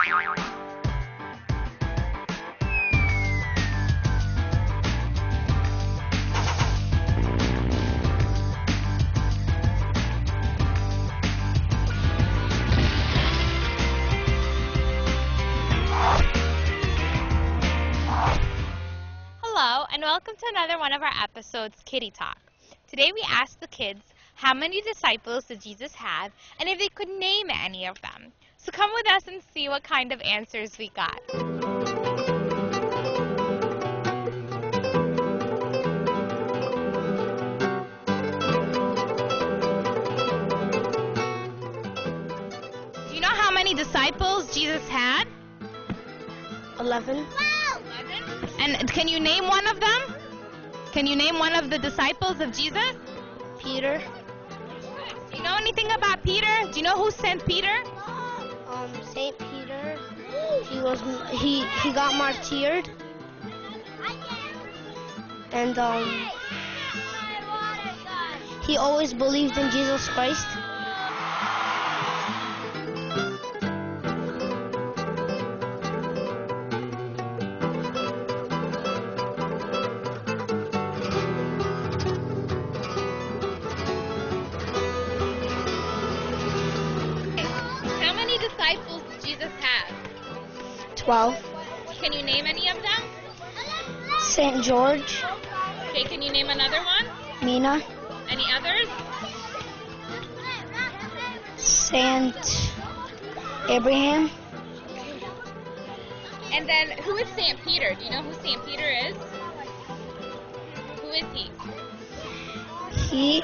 Hello, and welcome to another one of our episodes, Kiddy Talk. Today we asked the kids how many disciples did Jesus have, and if they could name any of them. So come with us and see what kind of answers we got. Do you know how many disciples Jesus had? 11. And can you name one of them? Can you name one of the disciples of Jesus? Peter. Do you know anything about Peter? Do you know who sent Peter? Saint Peter. He got martyred. And he always believed in Jesus Christ. How many disciples did Jesus have? 12. Can you name any of them? Saint George. Okay, can you name another one? Mina. Any others? Saint Abraham. And then, who is Saint Peter? Do you know who Saint Peter is? Who is he? He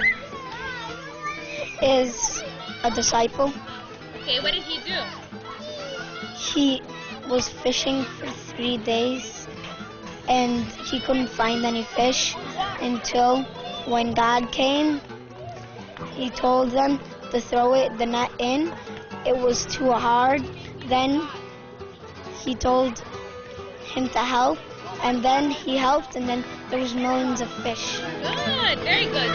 is a disciple. Okay, what did he do? He was fishing for 3 days and he couldn't find any fish until when God came. He told them to throw the net in. It was too hard. Then he told him to help, and then he helped, and then there was millions of fish. Good, very good.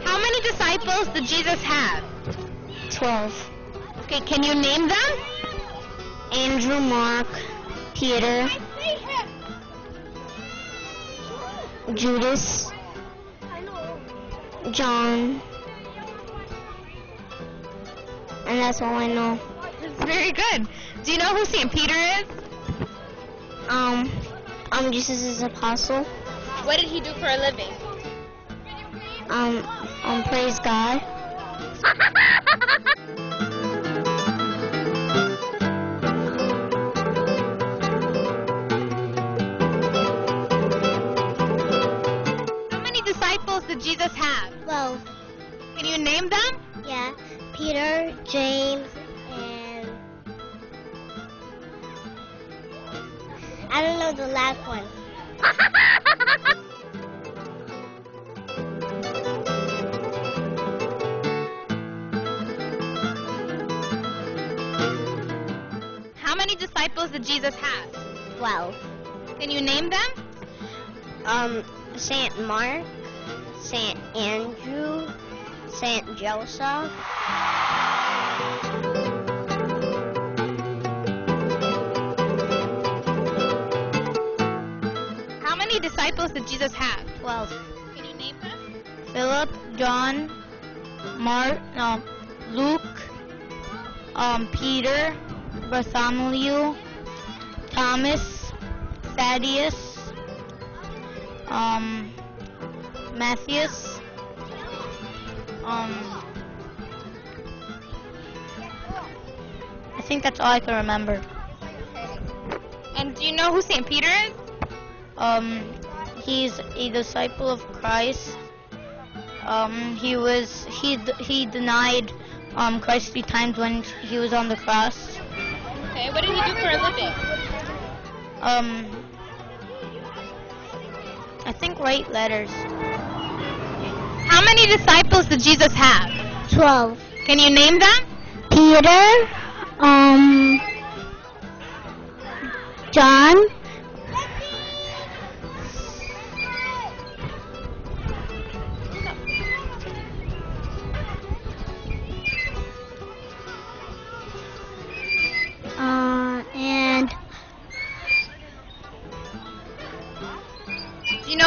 How many disciples did Jesus have? 12. Okay, can you name them? Andrew, Mark, Peter, Judas, John, and that's all I know. Very good. Do you know who St. Peter is? Jesus' apostle. What did he do for a living? Praise God. How many disciples did Jesus have? 12. Can you name them? Yeah. Peter, James, and I don't know the last one. How many disciples did Jesus have? 12. Can you name them? Saint Mark, Saint Andrew, Saint Joseph. How many disciples did Jesus have? 12. Can you name them? Philip, John, Mark, Luke, Peter, Bartholomew, Thomas, Thaddeus, Matthias, I think that's all I can remember. And do you know who St. Peter is? He's a disciple of Christ. He denied Christ 3 times when he was on the cross. Okay, what did he do for a living? I think write letters. How many disciples did Jesus have? 12. Can you name them? Peter, John,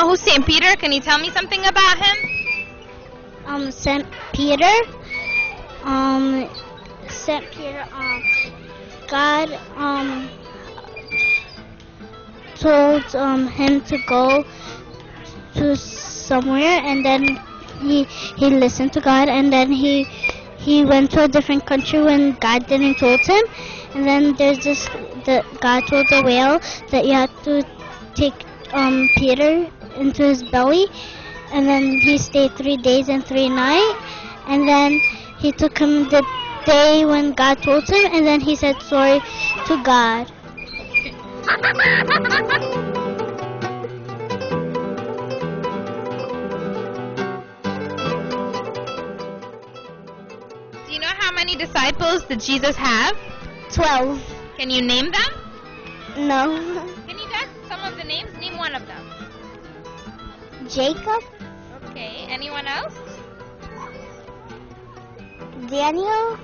know who's St. Peter? Can you tell me something about him? Saint Peter. Saint Peter. God told him to go to somewhere, and then he listened to God, and then he went to a different country when God didn't told him. And then there's this God told the whale that you have to take Peter into his belly, and then he stayed 3 days and 3 nights, and then he took him the day when God told him, and then he said sorry to God. Do you know how many disciples did Jesus have? 12. Can you name them? No. Can you guess some of the names? Name one of them. Jacob, Okay. Anyone else? Daniel,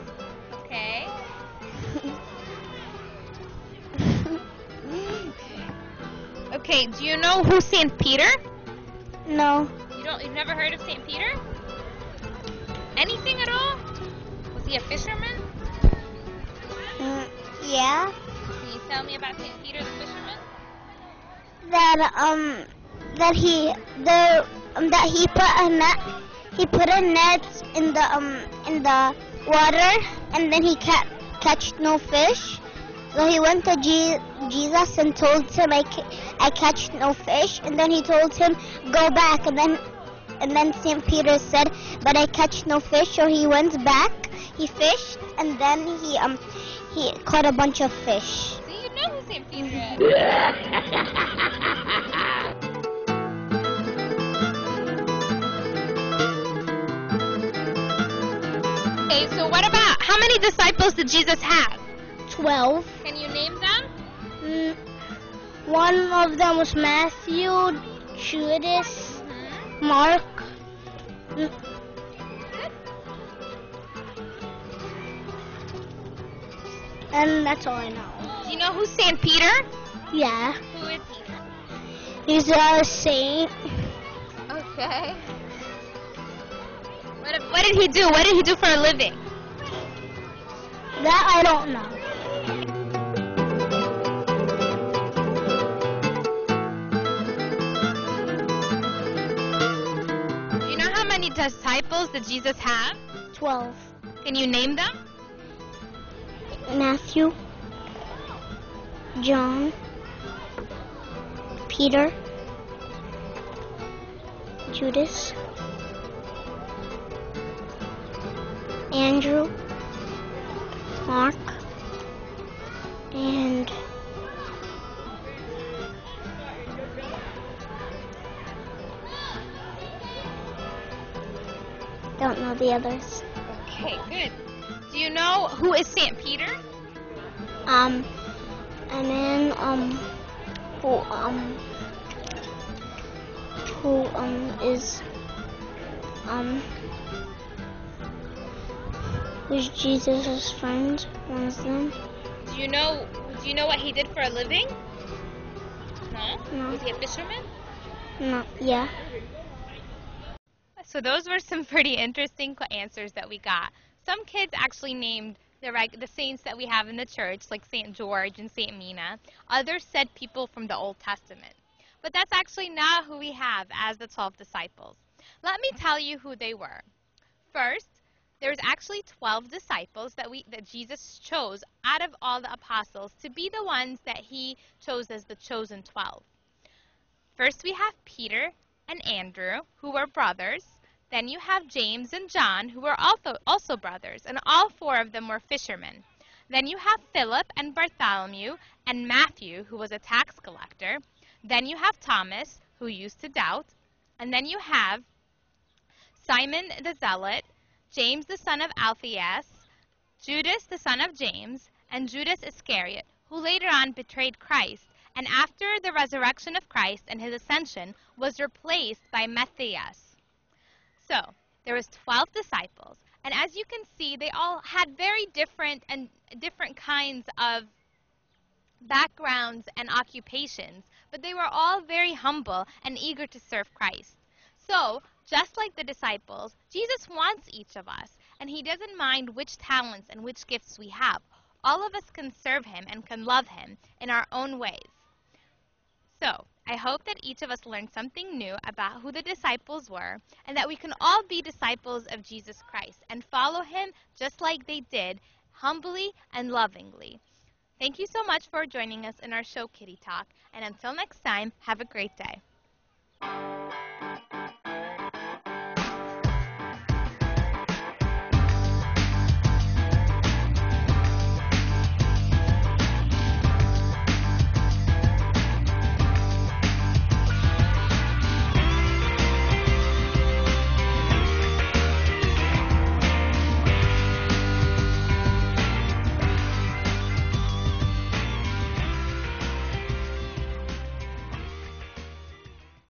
Okay. Okay. Do you know who's St. Peter? no. You've never heard of St. Peter? Anything at all? Was he a fisherman? Yeah. Can you tell me about St. Peter the fisherman? That he put a net in the water, and then he catch no fish. So he went to Jesus and told him, I catch no fish. And then he told him, go back. And then St. Peter said, but I catch no fish. So he went back, he fished, and then he caught a bunch of fish. See, you know who St. Peter is. Okay, so what about, how many disciples did Jesus have? 12. Can you name them? One of them was Matthew, Judas, Mark. And that's all I know. Do you know who's St. Peter? Yeah. Who is he? He's a saint. Okay. What did he do? What did he do for a living? That I don't know. Do you know how many disciples did Jesus have? 12. Can you name them? Matthew, John, Peter, Judas, Andrew, Mark, and don't know the others. Okay, good. Do you know who is St. Peter? A man who is who's Jesus' friend, one of them. Do you know what he did for a living? No? No. Was he a fisherman? No, yeah. So those were some pretty interesting answers that we got. Some kids actually named the saints that we have in the church, like St. George and St. Mina. Others said people from the Old Testament. But that's actually not who we have as the 12 disciples. Let me tell you who they were. First, there's actually 12 disciples that Jesus chose out of all the apostles to be the ones that he chose as the chosen 12. First, we have Peter and Andrew, who were brothers. Then you have James and John, who were also brothers, and all four of them were fishermen. Then you have Philip and Bartholomew and Matthew, who was a tax collector. Then you have Thomas, who used to doubt. And then you have Simon the Zealot, James the son of Alphaeus, Judas the son of James, and Judas Iscariot, who later on betrayed Christ, and after the resurrection of Christ and his ascension was replaced by Matthias. So, there was 12 disciples, and as you can see, they all had very different kinds of backgrounds, and occupations, but they were all very humble and eager to serve Christ. So, just like the disciples, Jesus wants each of us, and he doesn't mind which talents and which gifts we have. All of us can serve him and can love him in our own ways. So, I hope that each of us learned something new about who the disciples were, and that we can all be disciples of Jesus Christ and follow him just like they did, humbly and lovingly. Thank you so much for joining us in our show, Kitty Talk, and until next time, have a great day.